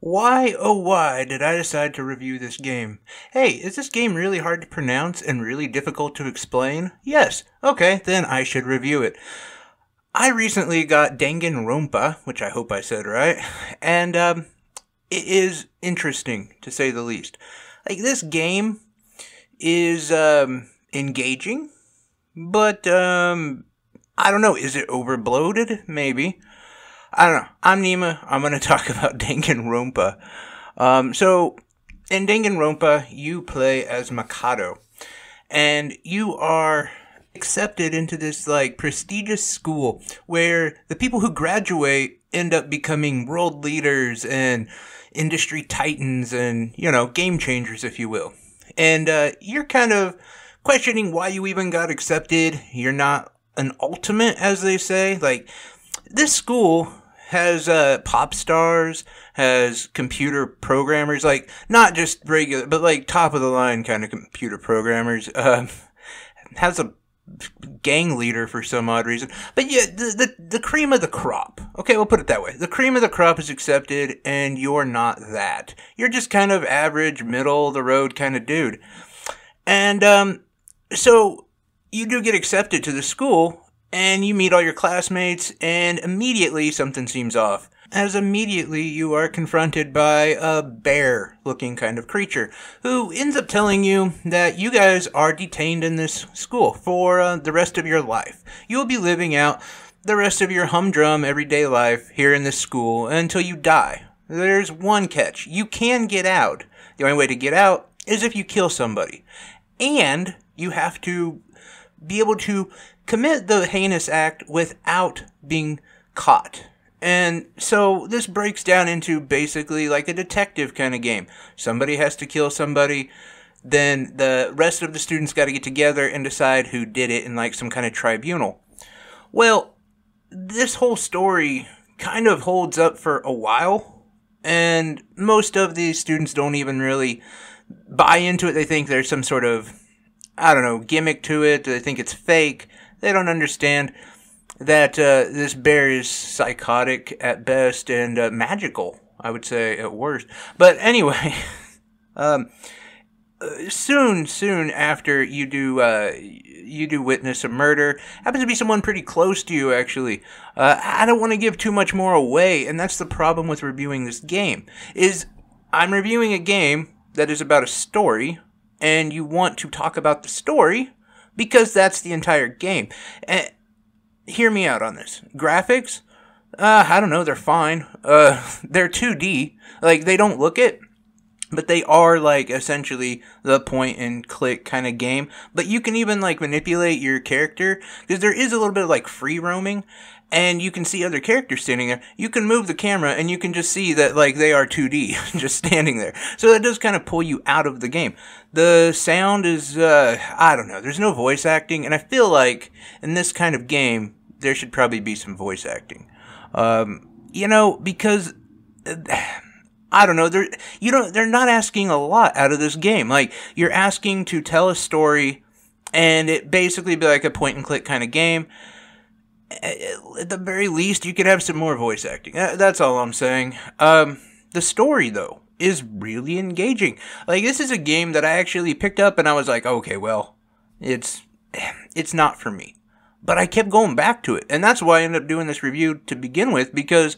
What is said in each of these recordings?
Why, oh why, did I decide to review this game? Hey, is this game really hard to pronounce and really difficult to explain? Yes. Okay, then I should review it. I recently got Danganronpa, which I hope I said right, and it is interesting, to say the least. Like, this game is engaging, but I don't know, is it overbloated? Maybe. I don't know. I'm Nima. I'm going to talk about Danganronpa. So, in Danganronpa, you play as Mikado. And you are accepted into this, prestigious school where the people who graduate end up becoming world leaders and industry titans and, game changers, if you will. And you're kind of questioning why you even got accepted. You're not an ultimate, as they say. This school has pop stars, has computer programmers, not just regular, but top of the line kind of computer programmers. Has a gang leader for some odd reason. But yeah, the cream of the crop. Okay, we'll put it that way. The cream of the crop is accepted, and you're not that. You're just kind of average, middle of the road kind of dude. And so you do get accepted to the school, and you meet all your classmates, and immediately something seems off. As immediately you are confronted by a bear-looking kind of creature, who ends up telling you that you guys are detained in this school for the rest of your life. You will be living out the rest of your humdrum everyday life here in this school until you die. There's one catch. You can get out. The only way to get out is if you kill somebody. And you have to be able to commit the heinous act without being caught. And so this breaks down into basically like a detective kind of game. Somebody has to kill somebody, then the rest of the students got to get together and decide who did it in some kind of tribunal. Well, this whole story kind of holds up for a while, and most of these students don't even really buy into it. They think there's some sort of, gimmick to it. They think it's fake. They don't understand that this bear is psychotic at best and magical, I would say, at worst. But anyway, soon after you do witness a murder. Happens to be someone pretty close to you, actually. I don't want to give too much more away, and that's the problem with reviewing this game. Is I'm reviewing a game that is about a story, and you want to talk about the story because that's the entire game. And hear me out on this. Graphics, I don't know, they're fine. They're 2D. They don't look it, but they are, essentially the point and click kind of game. But you can even, manipulate your character, because there is a little bit of, free roaming, and you can see other characters standing there. You can move the camera, and you can just see that, they are 2D, just standing there. So that does kind of pull you out of the game. The sound is, I don't know, there's no voice acting, and I feel like in this kind of game, there should probably be some voice acting. Because I don't know, they're not asking a lot out of this game. You're asking to tell a story, and it basically be like a point and click kind of game. At the very least, you could have some more voice acting. That's all I'm saying. The story, though, is really engaging. This is a game that I actually picked up, and I was like, okay, well, it's not for me. But I kept going back to it, and that's why I ended up doing this review to begin with, because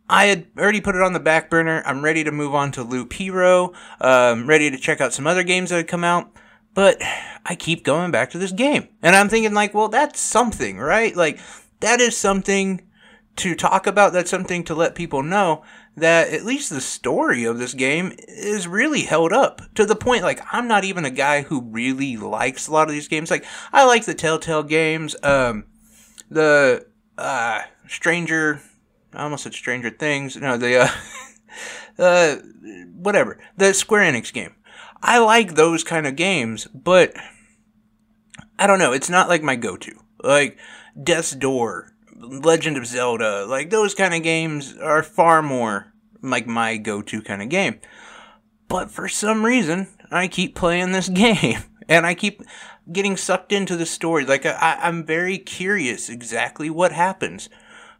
I had already put it on the back burner. I'm ready to move on to Loop Hero. Ready to check out some other games that had come out. But I keep going back to this game. And I'm thinking, well, that's something, right? That is something to talk about. That's something to let people know that at least the story of this game is really held up. To the point, I'm not even a guy who really likes a lot of these games. I like the Telltale games. The Stranger... I almost said Stranger Things. No, whatever. The Square Enix game. I like those kind of games, but I don't know. It's not my go-to. Death's Door, Legend of Zelda, those kind of games are far more my go-to kind of game. But for some reason, I keep playing this game, and I keep getting sucked into the story. I'm very curious exactly what happens.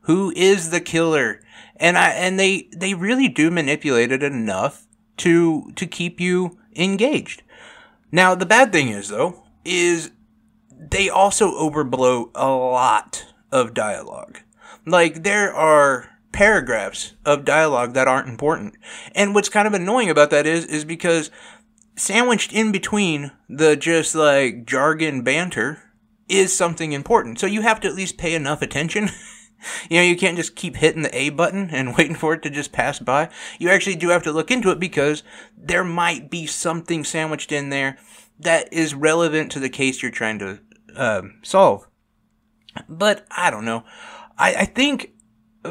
who is the killer, and they really do manipulate it enough to keep you engaged. Now, the bad thing is, though, is they also overblow a lot of dialogue. Like, there are paragraphs of dialogue that aren't important. And what's kind of annoying about that is because sandwiched in between the just, like, jargon banter is something important. So you have to at least pay enough attention. You can't just keep hitting the A button and waiting for it to just pass by. You actually do have to look into it because there might be something sandwiched in there that is relevant to the case you're trying to solve. But I don't know. I think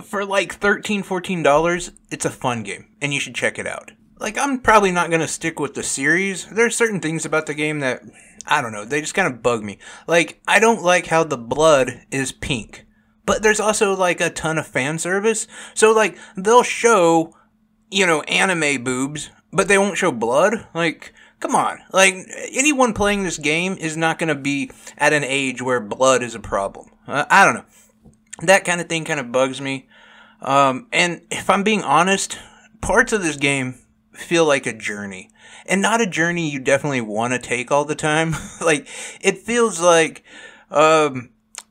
for like $13, $14, it's a fun game and you should check it out. Like, I'm probably not going to stick with the series. There's certain things about the game that, I don't know, they just kind of bug me. Like, I don't like how the blood is pink. But there's also, like, a ton of fan service. So, like, they'll show, anime boobs, but they won't show blood. Like, come on. Like, anyone playing this game is not going to be at an age where blood is a problem. I don't know. That kind of thing kind of bugs me. And if I'm being honest, parts of this game feel like a journey. And not a journey you definitely want to take all the time. Like, it feels like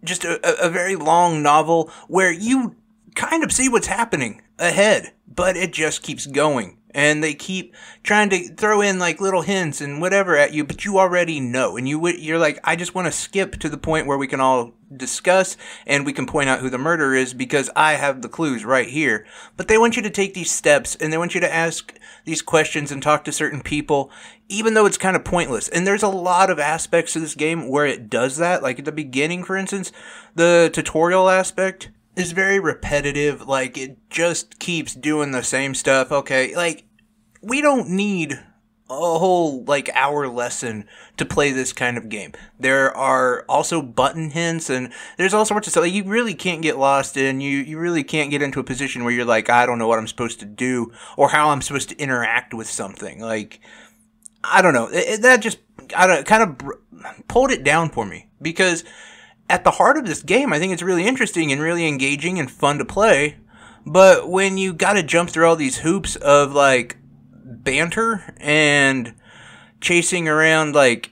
just a very long novel where you kind of see what's happening ahead, but it just keeps going. And they keep trying to throw in like little hints and whatever at you, but you already know. And you're like, I just want to skip to the point where we can all discuss and we can point out who the murderer is because I have the clues right here. But they want you to take these steps and they want you to ask these questions and talk to certain people, even though it's kind of pointless. And there's a lot of aspects to this game where it does that. Like at the beginning, for instance, the tutorial aspect is very repetitive. Like, it just keeps doing the same stuff. Okay, like, we don't need a whole, like, hour lesson to play this kind of game. There are also button hints, and there's all sorts of stuff. Like, you really can't get lost in. You really can't get into a position where you're like, I don't know what I'm supposed to do, or how I'm supposed to interact with something. Like, I don't know. That just kind of pulled it down for me, because at the heart of this game, I think it's really interesting and really engaging and fun to play. But when you gotta jump through all these hoops of, like, banter and chasing around, like,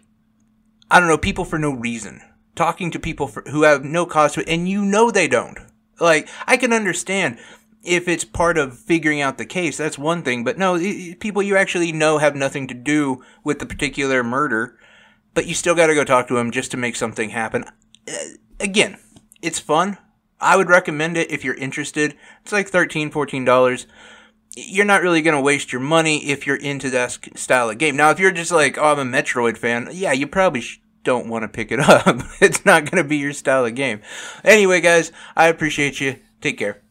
I don't know, people for no reason. Talking to people who have no cause to it, and they don't. Like, I can understand if it's part of figuring out the case, that's one thing. But no, people you actually know have nothing to do with the particular murder, but you still gotta go talk to them just to make something happen. Again, it's fun. I would recommend it if you're interested. It's like $13, $14. You're not really going to waste your money if you're into that style of game. Now, if you're just like, oh, I'm a Metroid fan, yeah, you probably don't want to pick it up. It's not going to be your style of game. Anyway, guys, I appreciate you. Take care.